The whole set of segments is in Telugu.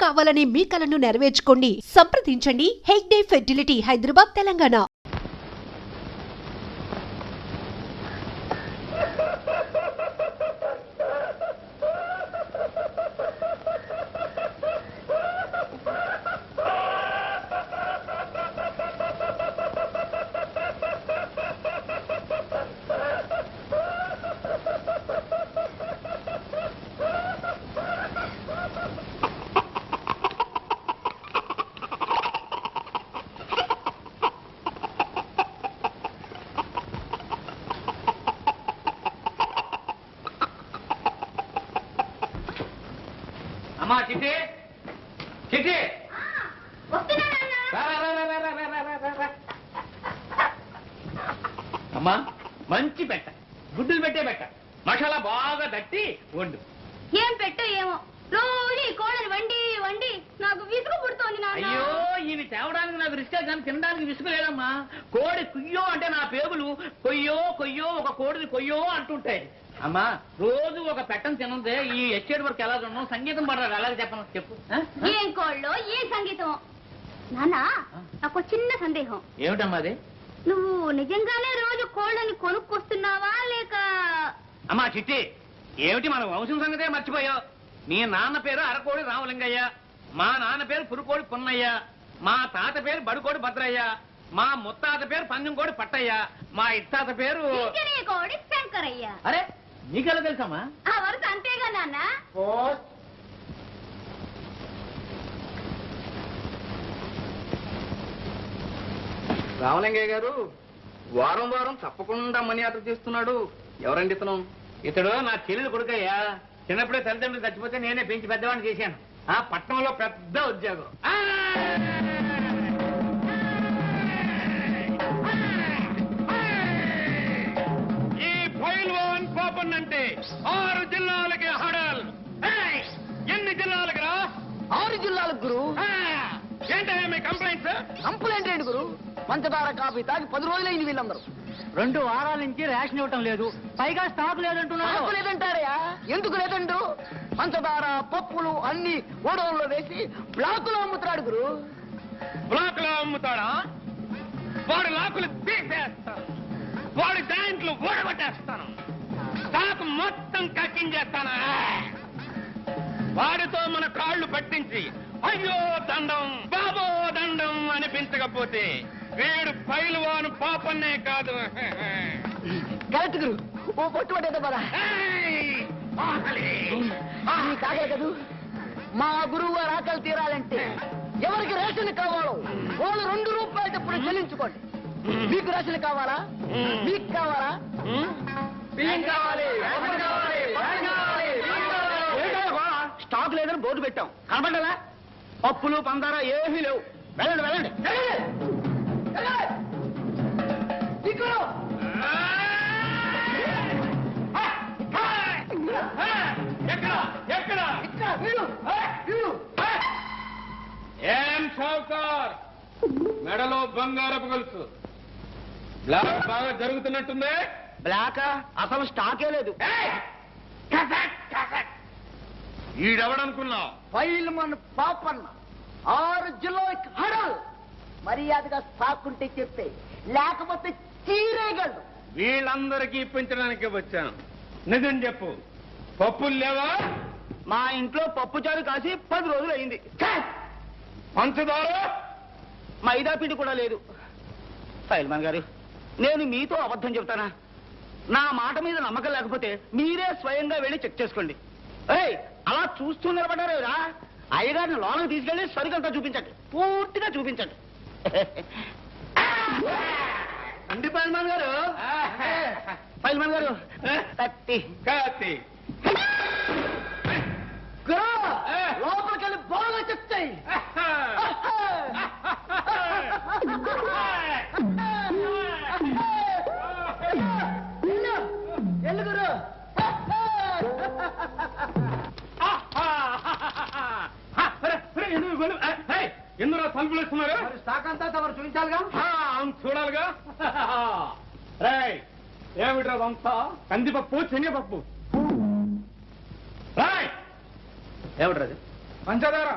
కావాలనే మీ కలను నెరవేర్చుకోండి. సంప్రదించండి హెగ్డే ఫెర్టిలిటీ, హైదరాబాద్, తెలంగాణ. అమ్మా చిట్టి చిట్టి అమ్మా మంచి పెట్ట గుడ్డులు పెట్టే పెట్ట మసాలా బాగా తట్టి వండు. ఏం పెట్టో ఏమో రోజు ఈ కోడలు వండి వండి నాకు విసుగు పుడుతోంది. అయ్యో ఇవి తేవడానికి నాకు రిస్కే కానీ తినడానికి విసుగు లేదమ్మా. కోడి కుయ్యో అంటే నా పేగులు కొయ్యో కొయ్యో ఒక కోడిని కొయ్యో అంటుంటాయి. అమ్మా రోజు ఒక పెట్టను తినందే ఈ ఎస్టేట్ వర్క్ ఎలా ఉన్నాం, సంగీతం పడరాదు, అలాగే చెప్పను చెప్పు. ఏం కోళ్ళో ఏం సంగీతం. నాన్న నాకు చిన్న సందేహం. ఏమిటమ్మా అది? నువ్వు నిజంగానే రోజు కోళ్ళని కొనుక్కొస్తున్నావా లేక? అమ్మా చిట్టి ఏమిటి మన వంశం సంగతే మర్చిపోయావు. నీ నాన్న పేరు అరకోడి రామలింగయ్య, మా నాన్న పేరు పురుకోడి పున్నయ్య, మా తాత పేరు బడుకోడి భద్రయ్య, మా ముత్తాత పేరు పందెంకోడి పట్టయ్య, మా ఇత్తాత పేరు కోడి శంకరయ్య. అరే నీకెలా తెలుసమ్మా? ఆ వరుస అంతేగా నాన్న. రామలింగయ్య గారు వారం వారం తప్పకుండా మనీ ఆర్డర్ చేస్తున్నాడు. ఎవరండి ఇతను? ఇతడు నా చెల్లెలు కొడుకయ్యా. చిన్నప్పుడే తల్లిదండ్రులు చచ్చిపోతే నేనే పెంచి పెద్దవాడిని చేశాను. ఆ పట్టణంలో పెద్ద ఉద్యోగం. ఈ పైల్వాన్ పాపన్ అంటే 6 జిల్లాలకి హడల్. ఎన్ని జిల్లాలకి రా? 6 జిల్లాలకు గురు. ఏంటయ్యా మీ కంప్లైంట్స్? కంప్లైంట్ ఏంటి గురు? పంచదార కాఫీ తాగి 10 రోజులైంది వీళ్ళందరూ. 2 వారాల నుంచి రేషన్ ఇవ్వటం లేదు, పైగా స్టాక్ లేదంటున్నారు. స్టాక్ లేదంటారయా? ఎందుకు లేదండు? పంచదార పప్పులు అన్ని గోడౌన్లో వేసి బ్లాకులో అమ్ముతున్నాడు గురు. బ్లాక్ లో అమ్ముతాడా? వాడు లాకులు తీసేస్తాను, వాడి దాంట్లో ఊడగొట్టేస్తాను, స్టాక్ మొత్తం కక్కించేస్తాను. వాడితో మన కాళ్ళు పట్టించి అయ్యో దండం బాబో దండం అనిపించకపోతే వీడు పైల్వాను పాపన్నే కాదు. కరెక్ట్ గురు. ఓ పొట్టు పట్టేదా పదా కాగల కదూ. మా గురువు గారు ఆకలి తీరాలంటే ఎవరికి రేషన్ కావాలో వాళ్ళు 2 రూపాయలు చెప్పుడు చెల్లించుకోండి. మీకు రేషన్ కావాలా? మీకు కావాలా? స్టాక్ లేదని బోర్డు పెట్టాం, కనబడ్డలా? పప్పులు పందారా ఏమీ లేవు. వెళ్ళండి వెళ్ళండి. ఏం షౌకార్, మెడలో బంగారపు గొలుసు, బ్లాక్ బాగా జరుగుతున్నట్టుంది. బ్లాక్ అసలు స్టాకే లేదు. ఈడెవడనుకున్నావు? పైల్మన్ పాపన్న 6 జిల్లాలకు హడల్. మర్యాదగా స్టాక్ ఉంటే చెప్తే, లేకపోతే చీరేయగలడు. వీళ్ళందరికీ పెంచడానికి వచ్చాను. నిజం చెప్పు, పప్పులు లేవా? మా ఇంట్లో పప్పు చారు కాసి 10 రోజులు అయింది. పంచదార మైదా పిండి కూడా లేదు. పైల్మాన్ గారు, నేను మీతో అబద్ధం చెప్తానా? నా మాట మీద నమ్మకం లేకపోతే మీరే స్వయంగా వెళ్ళి చెక్ చేసుకోండి. ఏయ్, అలా చూస్తూ నిలబడ్డారేరా? అయ్యగారిని లోనకు తీసుకెళ్లి సరికంతా చూపించండి, పూర్తిగా చూపించండి. అండి పైల్మాన్ గారు. పైల్మాన్ గారు, కత్తి కాతి లోపలికెళ్ళి బాగా చెప్తాయి. ఎల్లుగురు ఎందులో తలుపులు వేస్తున్నారు? స్టాక్ అంతా తమరు చూపించాలిగా. చూడాలిగా. రాయ్, ఏమిట్రా వంతా? కందిపప్పు శనగపప్పు. రాయ్, ఏమిట్రది? పంచదార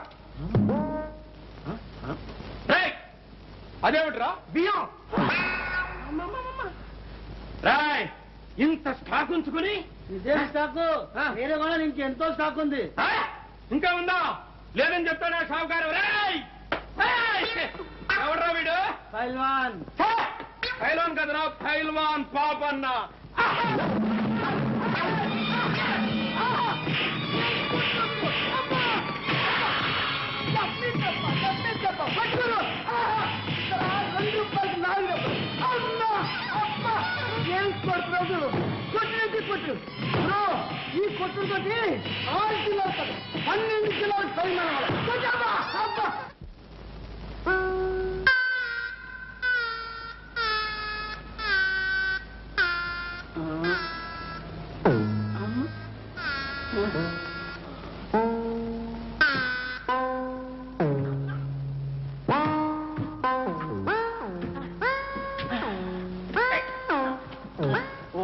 అదేమిట్రా బియ్యం రాయ్ ఇంత స్టాక్ ఉంచుకుని ఇదే స్టాకు వేరే వాళ్ళ నుంచి ఎంతో స్టాక్ ఉంది. ఇంకా ఉందా లేదని చెప్తాడా షావుకారు ఎవడ్రా వీడు పైల్వాన్ పైల్వాన్ కదరా పైల్వాన్ పాపన్న ఈ కొట్టుతో 6 కిలోలు 12 కిలోలు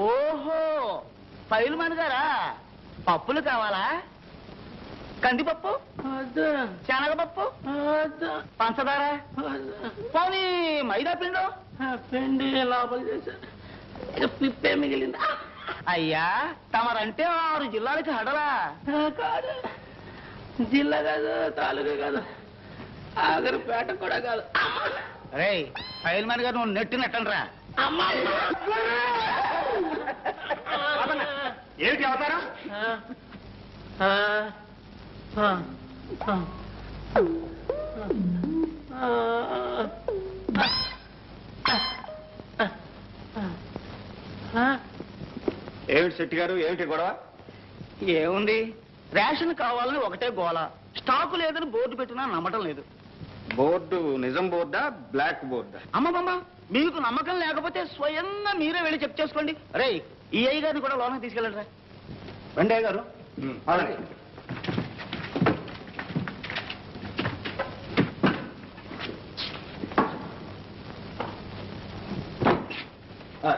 ఓహో పైల్మాన్ గారా పప్పులు కావాలా? కందిపప్పు, శనగపప్పు, పంచదార, పోనీ మైదా పిండు. పిండి లోపల చేశారు, ఇక పిప్పే మిగిలింది. అయ్యా తమరంటే 6 జిల్లాలకి హడలా. కాదు, జిల్లా కాదు, తాలూకా కాదు, ఆగరిపేట కూడా కాదు. రే పైల్మాన్ గారు నువ్వు నెట్టినట్టనరా. ఏమిటి అవతారం? ఏమిటి శెట్టి గారు, ఏమిటి గొడవ? ఏముంది, రేషన్ కావాలని ఒకటే గోల. స్టాకు లేదని బోర్డు పెట్టినా నమ్మటం లేదు. బోర్డు నిజం బోర్డా బ్లాక్ బోర్డా? అమ్మమ్మ మీకు నమ్మకం లేకపోతే స్వయంగా మీరే వెళ్ళి చెక్ చేసుకోండి. రే ఈ అయ్య గారిని కూడా లోనకి తీసుకెళ్ళండి. రండి అయ్య గారు. అవునండి.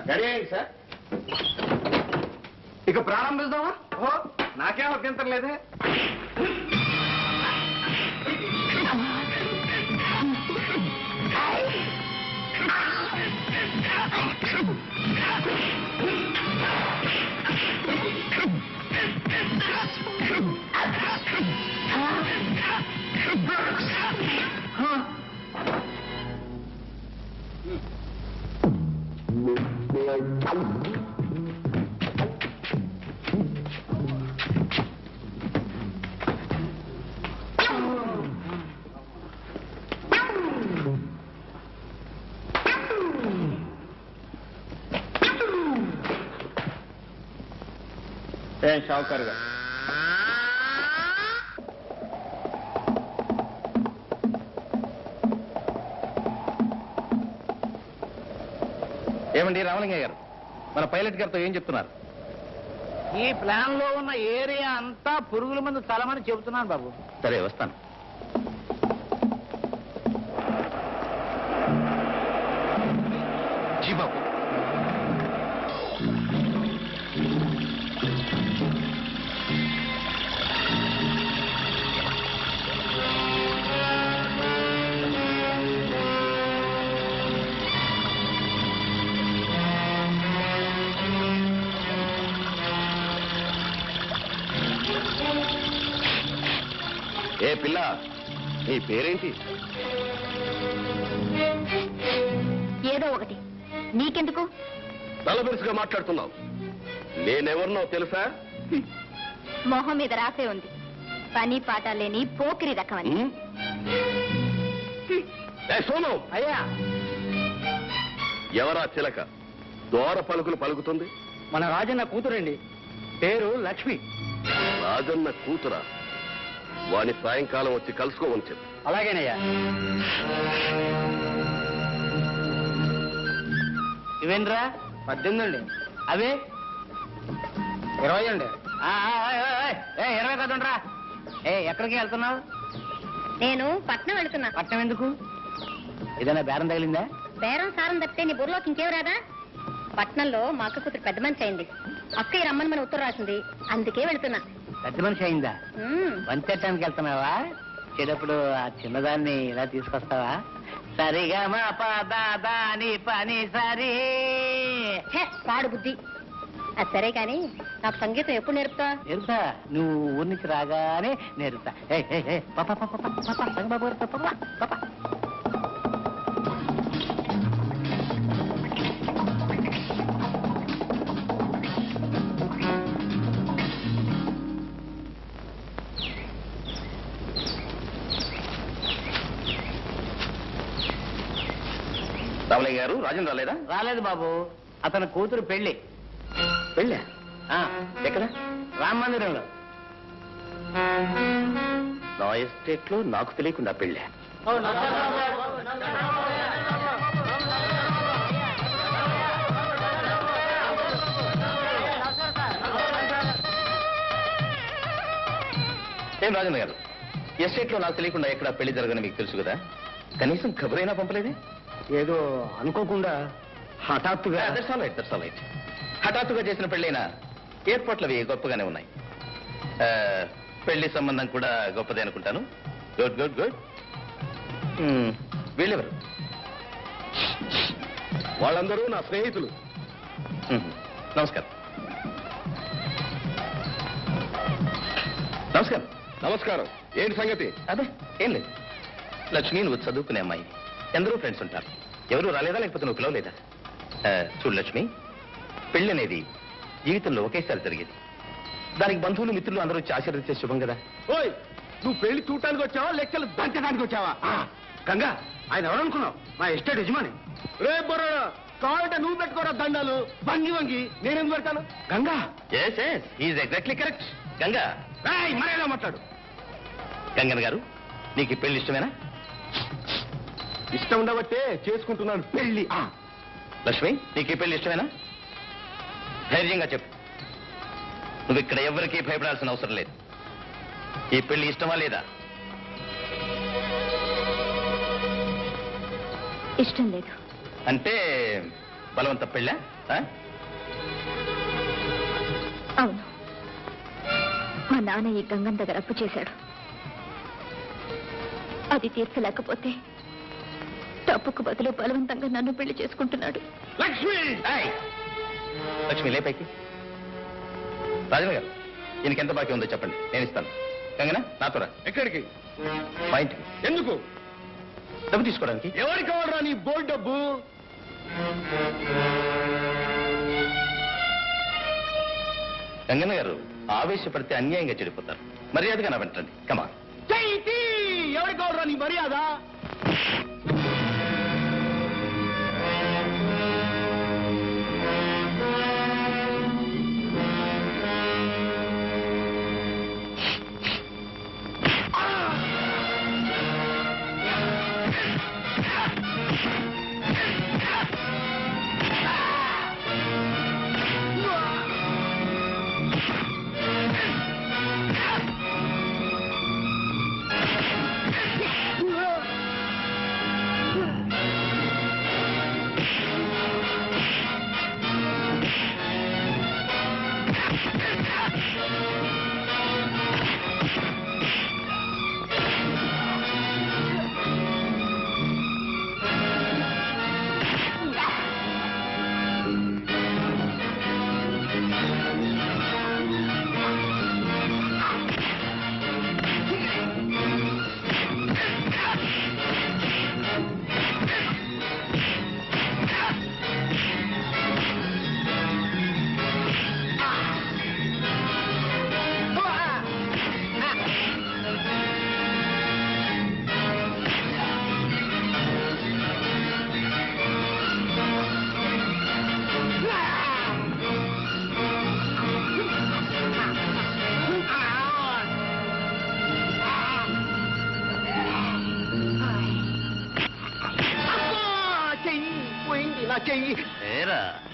రెడీ అయ్యింది సార్, ఇక ప్రారంభిద్దామా? ఓ నాకేం అభ్యంతరం లేదే. షావుకారు గారు, ఏమండి రామలింగయ్య గారు, మన పైలట్ గారితో ఏం చెప్తున్నారు? ఈ ప్లాన్ లో ఉన్న ఏరియా అంతా పురుగుల మందు తలమని చెబుతున్నాను బాబు. సరే వస్తాను. జీ బాబు. ఏ పిల్ల, నీ పేరేంటి? ఏదో ఒకటి, నీకెందుకు? తలబిరుసుగా మాట్లాడుతున్నావు. నేనెవరినో తెలుసా? మొహం మీద రాసే ఉంది, పని పాట లేని పోకిరి రకమని. సోను, అయ్యా ఎవరా చిలక దోర పలుకులు పలుకుతుంది? మన రాజన్న కూతురండి, పేరు లక్ష్మి. రాజన్న కూతురా? వాని సాయంకాలం వచ్చి కలుసుకోమని చెప్పు. అలాగేనయ్యా. ఇవేంద్రా? 18 అండి. అవే 20 అండి. 20 కదండ్రా. ఎక్కడికి వెళ్తున్నావు? నేను పట్నం వెళుతున్నా. పట్టణం ఎందుకు? ఏదైనా బేరం తగిలిందా? బేరం సారం తప్పితే నీ బుర్రలోకి ఇంకేం రాదా? పట్నంలో మా అక్క కూతురు పెద్ద మనిషి అయింది. అక్కయ్య రమ్మని మన ఉత్తరం రాసింది, అందుకే వెళుతున్నా. పెద్ద మనిషి అయిందా? ఉమ్, వంతెట్టడానికి వెళ్తున్నావా? వచ్చేటప్పుడు ఆ చిన్నదాన్ని ఇలా తీసుకొస్తావా? సరిగా మా పని పని సరి. పాడు బుద్ధి. అది సరే కానీ నాకు సంగీతం ఎప్పుడు నేర్పుతా? నేర్పుతా, నువ్వు ఊరి నుంచి రాగానే నేర్పుతా. రంగబాబు గారు పాప. రామలయ్య గారు, రాజన్ రాలేదా? రాలేదు బాబు, అతని కూతురు పెళ్లి. వెళ్ళా? ఎక్కడ? రామ మందిరంలో. నా ఎస్టేట్ లో నాకు తెలియకుండా పెళ్ళా? ఏం రాజన్న గారు, ఎస్టేట్ లో నాకు తెలియకుండా ఎక్కడ పెళ్లి జరగని మీకు తెలుసు కదా, కనీసం ఖబరైనా పంపలేదే? ఏదో అనుకోకుండా హఠాత్తుగా. That's all right. హఠాత్తుగా చేసిన పెళ్ళైనా ఏర్పాట్లు అవి గొప్పగానే ఉన్నాయి. పెళ్లి సంబంధం కూడా గొప్పదే అనుకుంటాను. Good good good. వీళ్ళెవరు? వాళ్ళందరూ నా స్నేహితులు. నమస్కారం. నమస్కారం. నమస్కారం. ఏంటి సంగతి? అదే ఏం లేదు. లక్ష్మి, నువ్వు చదువుకునే అమ్మాయి, ఎందరో ఫ్రెండ్స్ ఉంటారు. ఎవరు రాలేదా, లేకపోతే నువ్వు పిలవలేదా? చూడు లక్ష్మి, పెళ్లి అనేది జీవితంలో ఒకేసారి జరిగేది. దానికి బంధువులు, మిత్రులు అందరూ వచ్చి ఆశీర్వదించే శుభం కదా. ఓయ్, నువ్వు పెళ్లి చూడటానికి వచ్చావా, లెక్కలు దంచడానికి వచ్చావా? గంగా, ఆయన ఎవరనుకున్నావు? మా ఎస్టేట్ యజమాని. రే బొర్రా, కావాలంటే నువ్వు పెట్టుకోరా దండాలు. వంగి నేనెందుకు పెడతాను? Ganga. Is exactly correct. Ganga, మరేలా మాట్లాడు. గంగన్ గారు, నీకు ఈ పెళ్లి ఇష్టమేనా? ఇష్టం ఉండబట్టే చేసుకుంటున్నాను పెళ్లి. లక్ష్మి, నీకు ఈ పెళ్లి ఇష్టమేనా? ధైర్యంగా చెప్పు. నువ్వు ఇక్కడ ఎవరికీ భయపడాల్సిన అవసరం లేదు. ఈ పెళ్లి ఇష్టమా లేదా? ఇష్టం లేదు. అంటే బలవంత పెళ్ళా? అవును, మా నాన్న ఈ గంగం దగ్గర అప్పు చేశాడు. అది తీర్చలేకపోతే తప్పుకు బదులు బలవంతంగా నన్ను పెళ్లి చేసుకుంటున్నాడు. లక్ష్మి! లక్ష్మి, లేపైకి. రాజన్ గారు, ఈయనకి ఎంత బాకీ ఉందో చెప్పండి, నేను ఇస్తాను. గంగనా, నాతో రా. ఎక్కడికి? మా ఇంటికి. ఎందుకు? డబ్బు తీసుకోవడానికి. ఎవరికి కావాలరా నీ బోల్ డబ్బు? గంగన్న గారు, ఆవేశపడితే అన్యాయంగా చెడిపోతారు. మర్యాదగా నా వెంటండి. కమా. ఎవరికి కావాలరా నీ మర్యాద?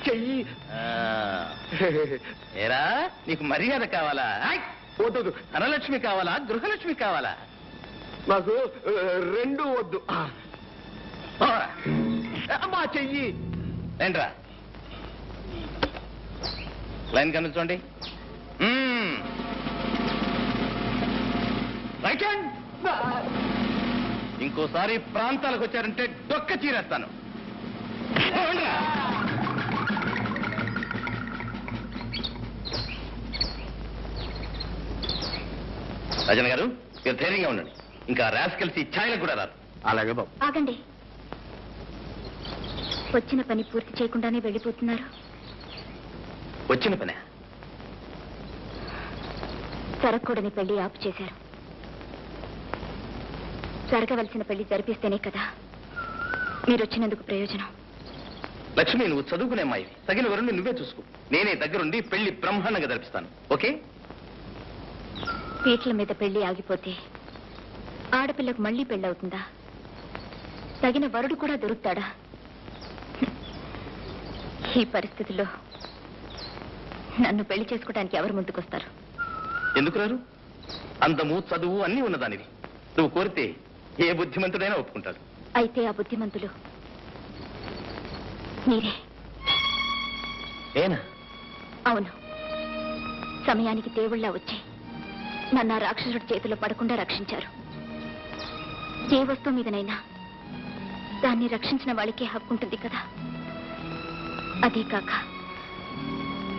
చెయ్యి. ఏరా, నీకు మర్యాద కావాలా? వద్దు. ధనలక్ష్మి కావాలా, గృహలక్ష్మి కావాలా? నాకు రెండు వద్దు. మా చెయ్యి. ఏంట్రా, లైన్ కనిపించండి. రైట్ హ్యాండ్, ఇంకోసారి ప్రాంతాలకు వచ్చారంటే డొక్క చీరేస్తాను. రాజన్ గారు, మీరు ధైర్యంగా ఉండండి. ఇంకా రాస్కెల్స్ ఛాయలకు కూడా రాదు. అలాగే బాబు. ఆగండి. వచ్చిన పని పూర్తి చేయకుండానే వెళ్ళిపోతున్నారు. వచ్చిన పనే జరగకూడని పెళ్లి ఆపు చేశారు. జరగవలసిన పెళ్లి జరిపిస్తేనే కదా మీరు వచ్చినందుకు ప్రయోజనం. లక్ష్మి, నువ్వు చదువుకునే అమ్మాయి, తగిన వరుణ్ణి నువ్వే చూసుకో. నేనే దగ్గరుండి పెళ్లి బ్రహ్మాండంగా జరిపిస్తాను. ఓకే? పీటల మీద పెళ్లి ఆగిపోతే ఆడపిల్లకు మళ్లీ పెళ్ళవుతుందా? తగిన వరుడు కూడా దొరుకుతాడా? ఈ పరిస్థితుల్లో నన్ను పెళ్లి చేసుకోవడానికి ఎవరు ముందుకొస్తారు? ఎందుకు రారు? అందము, చదువు అన్నీ ఉన్నదానివి. నువ్వు కోరితే ఏ బుద్ధిమంతుడైనా ఒప్పుకుంటాడు. అయితే ఆ బుద్ధిమంతులు మీరే. ఏనా? అవును. సమయానికి దేవుళ్ళ వచ్చి నన్ను ఆ రాక్షసుడి చేతిలో పడకుండా రక్షించారు. ఏ వస్తువు మీదనైనా దాన్ని రక్షించిన వాళ్ళకే హక్కు ఉంటుంది కదా. అదే కాక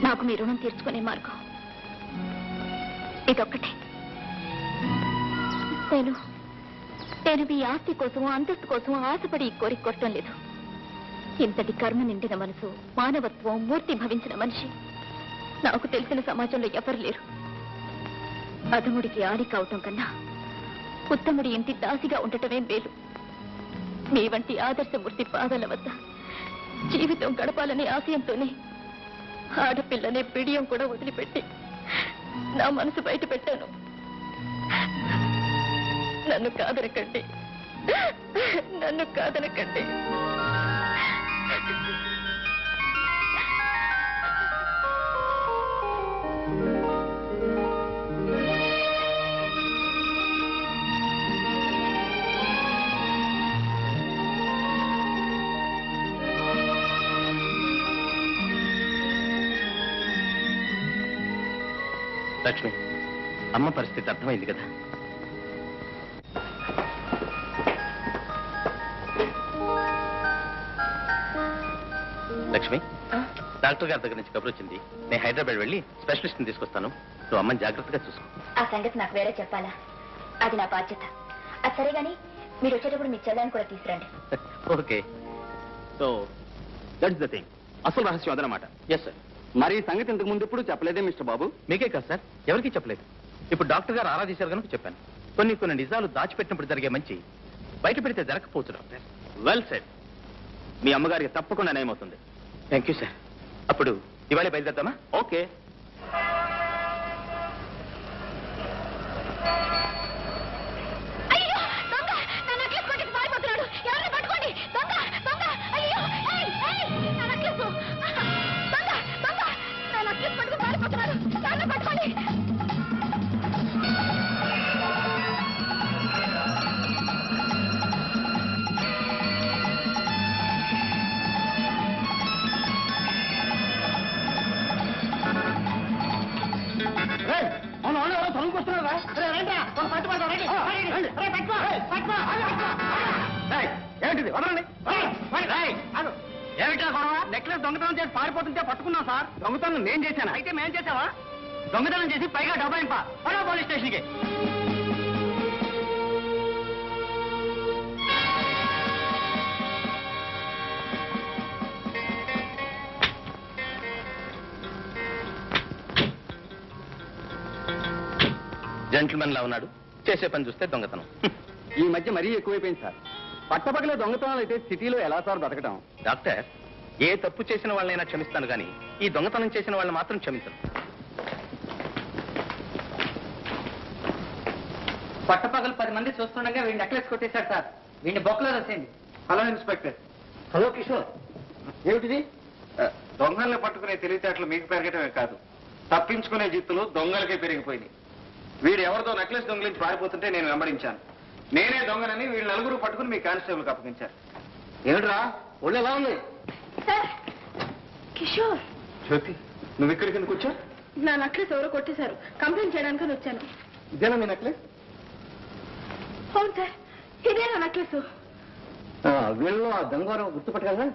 నాకు మీ రుణం తీర్చుకునే మార్గం ఇదొక్కటే. నేను మీ ఆస్తి కోసం, అంతస్తు కోసం ఆశపడి ఈ కోరిక కొట్టడం లేదు. ఇంతటి కర్మ నిండిన మనసు, మానవత్వం, మూర్తి భవించిన మనిషి నాకు తెలిసిన సమాజంలో ఎవరు లేరు. అధముడికి ఆలి కావటం కన్నా ఉత్తముడి ఇంటి దాసిగా ఉండటమే మేలు. మీ వంటి ఆదర్శమూర్తి పాదాల వద్ద జీవితం గడపాలనే ఆశయంతోనే ఆడపిల్లనే బిడియం కూడా వదిలిపెట్టి నా మనసు బయట పెట్టాను. నన్ను కాదనకండి, నన్ను కాదనకండి. లక్ష్మి, అమ్మ పరిస్థితి అర్థమైంది కదా? లక్ష్మి, డాక్టర్ గారి దగ్గర నుంచి కబురు వచ్చింది. నేను హైదరాబాద్ వెళ్ళి స్పెషలిస్ట్ని తీసుకొస్తాను. నువ్వు అమ్మని జాగ్రత్తగా చూసుకో. ఆ సంగతి నాకు వేరే చెప్పాలా? అది నా బాధ్యత. అది సరే గాని మీరు వచ్చేటప్పుడు మీ చెల్లాన్ని కూడా తీసుకురండి. Okay. So that's the thing. అసలు రహస్యం అదనమాట. Yes sir. మరి ఈ సంగతి ఇంతకు ముందు ఎప్పుడు చెప్పలేదే మిస్టర్ బాబు? మీకే కాదు సార్, ఎవరికీ చెప్పలేదు. ఇప్పుడు డాక్టర్ గారు ఆరాధించారు కనుక చెప్పాను. కొన్ని నిజాలు దాచిపెట్టినప్పుడు జరిగే మంచి బయట పెడితే జరగకపోవచ్చు డాక్టర్. Well said. మీ అమ్మగారికి తప్పకుండా నయమవుతుంది. Thank you sir. అప్పుడు ఇవాళ బయలుదేరుతామా? ఓకే. ఏంటిది? వదలండి. ఏమిటా గొడవ? నెక్లెస్ దొంగతనం చేసి పారిపోతుంటే పట్టుకున్నాం సార్. దొంగతనం నేను చేశాను. అయితే మేం చేసావా? దొంగతనం చేసి పైగా డబ్బాయింప పోలీస్ స్టేషన్కి. జెంటిల్మెన్ లా ఉన్నాడు, చేసే పని చూస్తే దొంగతనం. ఈ మధ్య మరీ ఎక్కువైపోయింది సార్. పట్టపగలే దొంగతనాలు అయితే సిటీలో ఎలా సార్ బతకడం? డాక్టర్, ఏ తప్పు చేసిన వాళ్ళనైనా క్షమిస్తాను కానీ ఈ దొంగతనం చేసిన వాళ్ళని మాత్రం క్షమించను. పట్టపగలు 10 మంది చూస్తుండగా వీడిని నెక్లెస్ కొట్టేశాడు సార్. వీడిని బొక్కలో రాసేయండి. Hello inspector. హలో కిషోర్, ఏమిటిది? దొంగల్ని పట్టుకునే తెలివితేటలు మీకు పెరగటమే కాదు, తప్పించుకునే జిత్తులు దొంగలకే పెరిగిపోయినాయి. వీడు ఎవరితో నెక్లెస్ దొంగలించి పారిపోతుంటే నేను వెంబడించాను. నేనే దొంగనని వీళ్ళు నలుగురు పట్టుకుని మీ కానిస్టేబుల్కి అప్పగించారు. ఏమిట్రా ఒళ్ళు ఎలా ఉంది? కిషోర్, జ్యోతి, నువ్వు ఇక్కడికి ఎందుకు వచ్చా? నా నెక్లెస్ ఎవరో కొట్టేశారు. కంప్లైంట్ చేయడానికి వచ్చాను. ఇదేనా మీ నెక్లెస్? అవును సార్, ఇదే నా నెక్లెస్. వీళ్ళు ఆ దొంగవారం గుర్తుపట్టగలరా?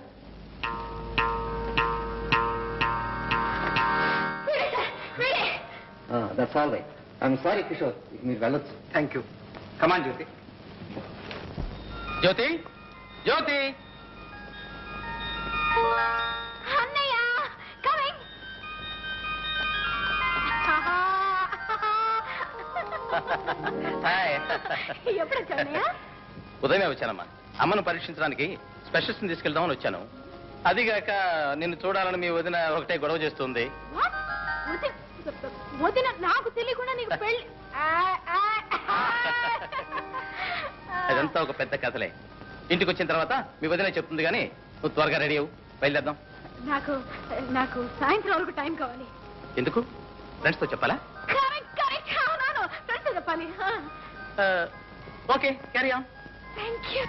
That's all right. I'm sorry Kishore, మీరు వెళ్ళొచ్చు. Thank you. Come on Jyoti. Jyoti, Jyoti. అన్నయ్య కమింగ్. హాయ్. ఎప్పుడు వచ్చావు అన్నయ్య? ఉదయమే వచ్చానమ్మా. అమ్మను పరీక్షించడానికి స్పెషలిస్ట్ని తీసుకెళ్దామని వచ్చాను. అదిగాక నిన్ను చూడాలని మీ వదిన ఒకటే గొడవ చేస్తుంది. వదిన నాకు తెలియకుండా నీకు పెళ్లి. అదంతా ఒక పెద్ద కథలే. ఇంటికి వచ్చిన తర్వాత మీ వదిన చెప్తుంది కానీ నువ్వు త్వరగా రెడీ అవ్వు, బయలుదేద్దాం. నాకు నాకు సాయంత్రం వరకు టైం కావాలి. ఎందుకు? ఫ్రెండ్స్తో చెప్పాలా? Correct correct. అవునాను, ఫ్రెండ్స్ చెప్పాలి. Okay, carry on. Thank you.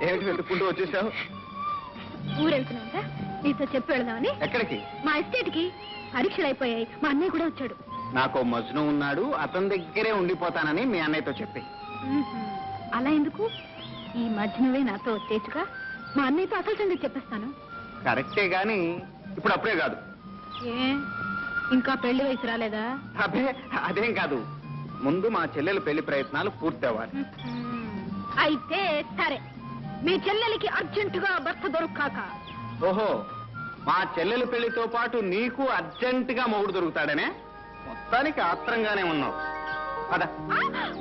ఏమిటి వెతుక్కుంటూ వచ్చేసావు? ఊరెళ్తున్నాం సార్, నీతో చెప్పి వెళదామని. ఎక్కడికి? మా ఎస్టేట్ కి పరీక్షలు అయిపోయాయి, మా అన్నయ్య కూడా వచ్చాడు. నాకు మజ్ను ఉన్నాడు, అతని దగ్గరే ఉండిపోతానని మీ అన్నయ్యతో చెప్పి. అలా ఎందుకు? ఈ మధ్యనవే నాతో వచ్చేచ్చుగా, మా అన్నయ్యతో అసలు సంగతి చెప్పేస్తాను. కరెక్టే గాని ఇప్పుడు అప్పుడే కాదు. ఏ ఇంకా పెళ్లి వయసు రాలేదా? అబ్బే అదేం కాదు, ముందు మా చెల్లెల పెళ్లి ప్రయత్నాలు పూర్తి అవ్వాలి. అయితే సరే, మీ చెల్లెలికి అర్జెంటుగా భర్త దొరకాక. ఓహో, మా చెల్లెల పెళ్లితో పాటు నీకు అర్జెంటుగా మొగుడు దొరుకుతాడనే? మొత్తానికి ఆత్రంగానే ఉన్నావు. పద.